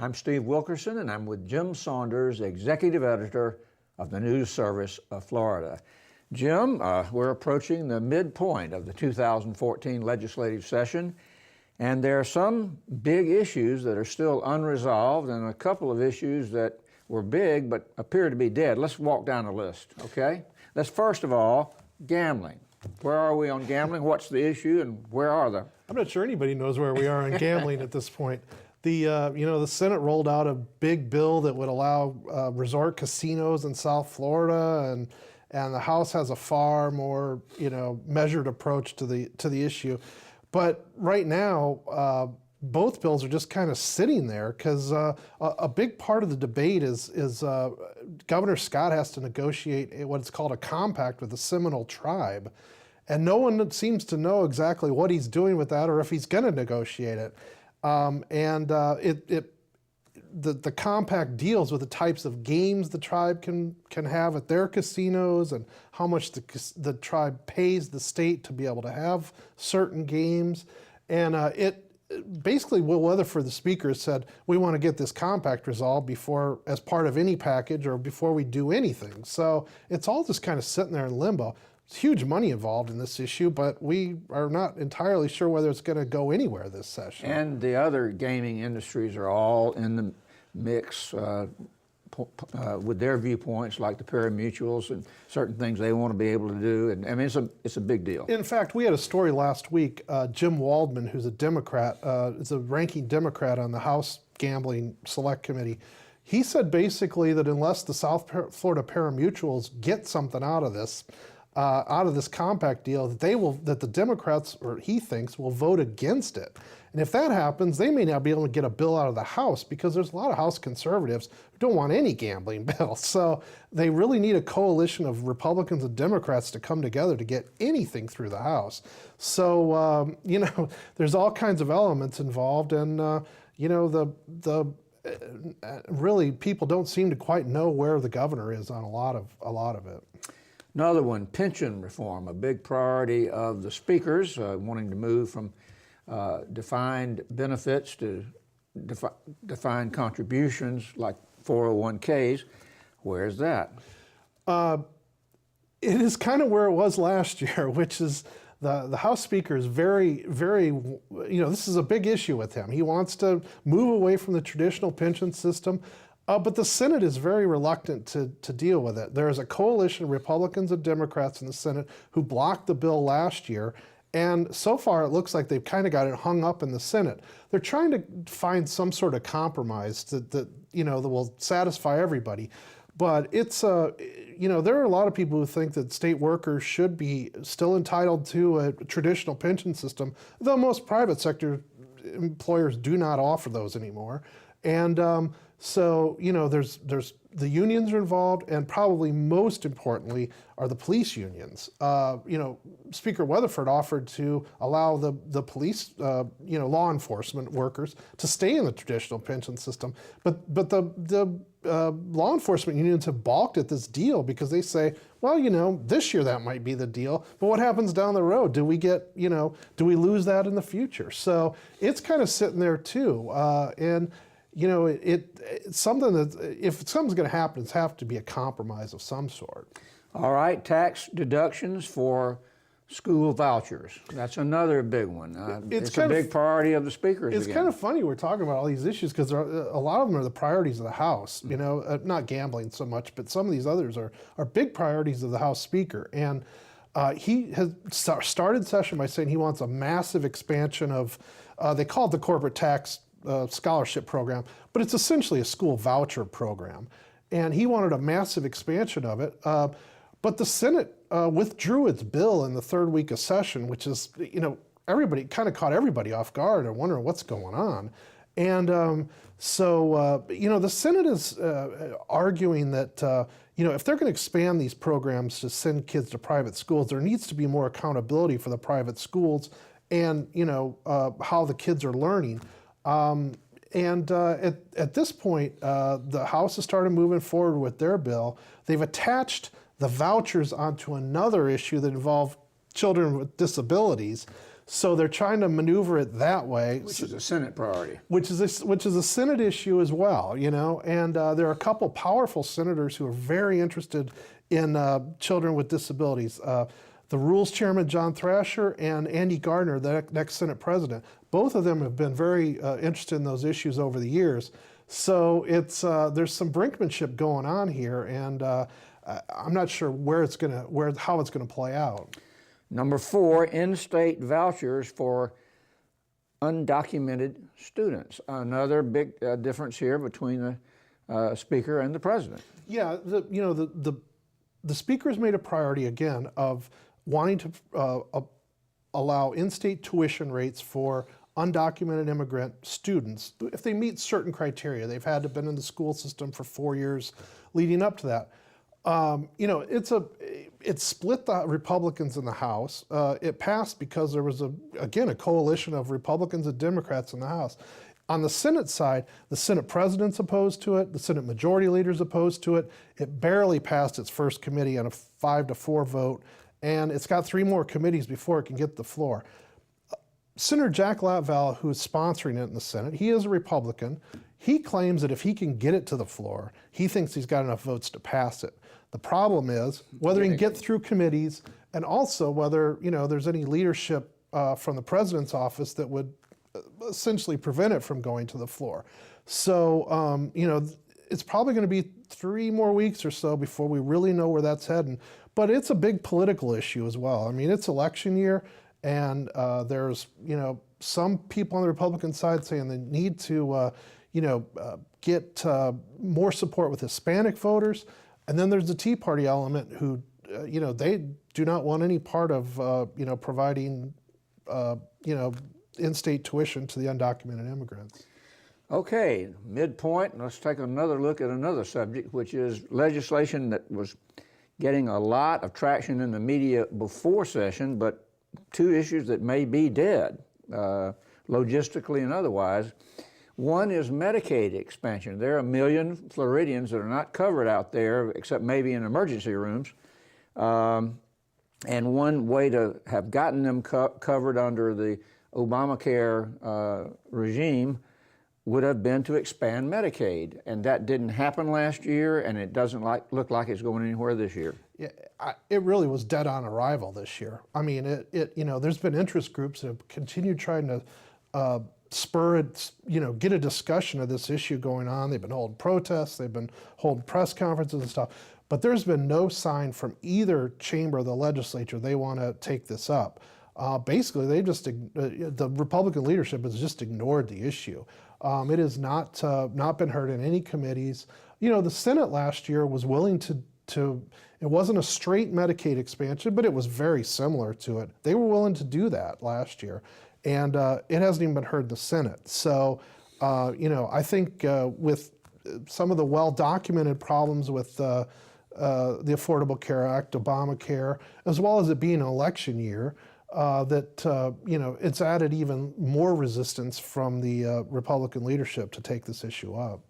I'm Steve Wilkerson, and I'm with Jim Saunders, Executive Editor of the News Service of Florida. Jim, we're approaching the midpoint of the 2014 legislative session, and there are some big issues that are still unresolved and a couple of issues that were big but appear to be dead. Let's walk down the list, okay? Let's first of all, gambling. Where are we on gambling? What's the issue and where are the... I'm not sure anybody knows where we are on gambling at this point. The Senate rolled out a big bill that would allow resort casinos in South Florida, and the House has a far more measured approach to the issue. But right now, both bills are just kind of sitting there because a big part of the debate is Governor Scott has to negotiate what's called a compact with the Seminole tribe, and no one seems to know exactly what he's doing with that or if he's going to negotiate it. The compact deals with the types of games the tribe can have at their casinos and how much the tribe pays the state to be able to have certain games. And it basically, Will Weatherford, the speaker, said, we want to get this compact resolved before, as part of any package or before we do anything. So it's all just kind of sitting there in limbo. There's huge money involved in this issue, but we are not entirely sure whether it's going to go anywhere this session. And the other gaming industries are all in the mix with their viewpoints, like the pari-mutuels and certain things they want to be able to do. And I mean, it's a big deal. In fact, we had a story last week. Jim Waldman, who's a Democrat, is a ranking Democrat on the House Gambling Select Committee. He said basically that unless the South Florida pari-mutuels get something out of this compact deal, that the Democrats, or he thinks, will vote against it. And if that happens, they may not be able to get a bill out of the House because there's a lot of House conservatives who don't want any gambling bill. So they really need a coalition of Republicans and Democrats to come together to get anything through the House. So, there's all kinds of elements involved, and, really people don't seem to quite know where the governor is on a lot of it. Another one, pension reform, a big priority of the speakers, wanting to move from defined benefits to defined contributions like 401ks. Where's that? It is kind of where it was last year, which is the House Speaker is very, very, this is a big issue with him. He wants to move away from the traditional pension system. But the Senate is very reluctant to deal with it. There is a coalition of Republicans and Democrats in the Senate who blocked the bill last year, and so far it looks like they've kind of got it hung up in the Senate. They're trying to find some sort of compromise that will satisfy everybody. But it's, there are a lot of people who think that state workers should be still entitled to a traditional pension system, though most private sector employers do not offer those anymore. And so, there's the unions are involved, and probably most importantly are the police unions. Speaker Weatherford offered to allow the police, law enforcement workers to stay in the traditional pension system, but the law enforcement unions have balked at this deal because they say, well, this year that might be the deal, but what happens down the road? Do we get, do we lose that in the future? So it's kind of sitting there too, and. It's something that, if something's going to happen, it's have to be a compromise of some sort. All right, tax deductions for school vouchers. That's another big one. It's a big priority of the speakers. It's kind of funny we're talking about all these issues because a lot of them are the priorities of the House. Not gambling so much, but some of these others are big priorities of the House Speaker. And he has started session by saying he wants a massive expansion of, they call it the corporate tax scholarship program, but it's essentially a school voucher program. And he wanted a massive expansion of it. But the Senate withdrew its bill in the third week of session, which is, everybody kind of caught everybody off guard and wondering what's going on. And the Senate is arguing that, if they're going to expand these programs to send kids to private schools, there needs to be more accountability for the private schools and, how the kids are learning. At this point, the House has started moving forward with their bill. They've attached the vouchers onto another issue that involved children with disabilities. So they're trying to maneuver it that way. Which is a Senate priority. Which is a Senate issue as well, you know. And there are a couple powerful senators who are very interested in children with disabilities. The Rules Chairman, John Thrasher, and Andy Gardner, the next Senate President. Both of them have been very interested in those issues over the years. So it's there's some brinkmanship going on here, and I'm not sure how it's gonna play out. Number 4, in-state vouchers for undocumented students. Another big difference here between the Speaker and the President. Yeah, the Speaker's made a priority again of wanting to allow in-state tuition rates for undocumented immigrant students if they meet certain criteria. They've had to have been in the school system for 4 years leading up to that. You know, it split the Republicans in the House. It passed because there was again a coalition of Republicans and Democrats in the House. On the Senate side, the Senate President's opposed to it, the Senate Majority Leader's opposed to it. It barely passed its first committee on a 5-4 vote, and it's got 3 more committees before it can get to the floor. Senator Jack Latval, who is sponsoring it in the Senate, he is a Republican. He claims that if he can get it to the floor, he thinks he's got enough votes to pass it. The problem is whether he can get through committees, and also whether there's any leadership from the president's office that would essentially prevent it from going to the floor. So it's probably going to be 3 more weeks or so before we really know where that's heading. But it's a big political issue as well. I mean, it's election year, and there's some people on the Republican side saying they need to get more support with Hispanic voters. And then there's the Tea Party element who, they do not want any part of, providing, in-state tuition to the undocumented immigrants. Okay, midpoint, let's take another look at another subject, which is legislation that was getting a lot of traction in the media before session, but 2 issues that may be dead, logistically and otherwise. One is Medicaid expansion. There are 1 million Floridians that are not covered out there, except maybe in emergency rooms. And one way to have gotten them covered under the Obamacare regime would have been to expand Medicaid. And that didn't happen last year, and it doesn't look like it's going anywhere this year. Yeah, it really was dead on arrival this year. I mean, there's been interest groups that have continued trying to spur it, get a discussion of this issue going on. They've been holding protests, they've been holding press conferences and stuff, but there's been no sign from either chamber of the legislature they want to take this up. Basically, the Republican leadership has just ignored the issue. It has not been heard in any committees. The Senate last year was willing to it wasn't a straight Medicaid expansion, but it was very similar to it. They were willing to do that last year. And it hasn't even been heard in the Senate. So, I think with some of the well-documented problems with the Affordable Care Act, Obamacare, as well as it being an election year, it's added even more resistance from the Republican leadership to take this issue up.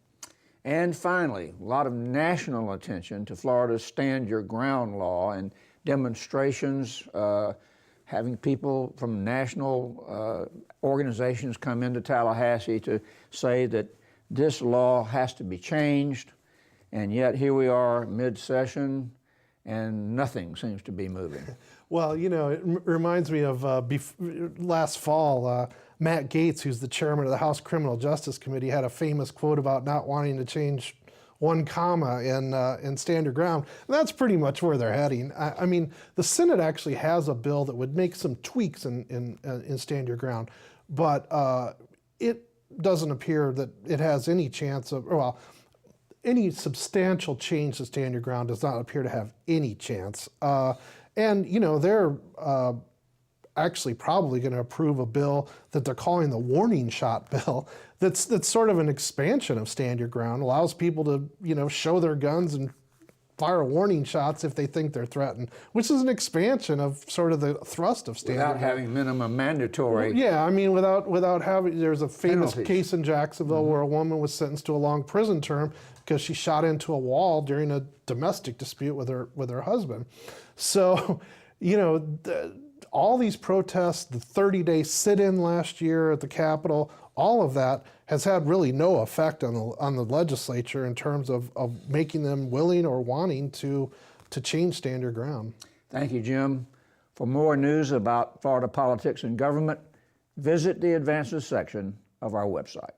And finally, a lot of national attention to Florida's Stand Your Ground law and demonstrations, having people from national organizations come into Tallahassee to say that this law has to be changed, and yet here we are mid-session and nothing seems to be moving. Well, it reminds me of last fall, Matt Gaetz, who's the chairman of the House Criminal Justice Committee, had a famous quote about not wanting to change 1 comma in Stand Your Ground. And that's pretty much where they're heading. I mean, the Senate actually has a bill that would make some tweaks in Stand Your Ground, but it doesn't appear that it has any chance of, any substantial change to Stand Your Ground does not appear to have any chance. And they're actually probably going to approve a bill that they're calling the warning shot bill. That's sort of an expansion of Stand Your Ground, allows people to show their guns and fire warning shots if they think they're threatened, which is an expansion of sort of the thrust of Stand Your Ground. Without having minimum mandatory. Yeah, I mean, without having, there's a famous penalties. case in Jacksonville where a woman was sentenced to a long prison term because she shot into a wall during a domestic dispute with her husband. So, all these protests, the 30-day sit-in last year at the Capitol, all of that has had really no effect on the legislature in terms of making them willing or wanting to change stand your ground. Thank you, Jim. For more news about Florida politics and government, visit the Advances section of our website.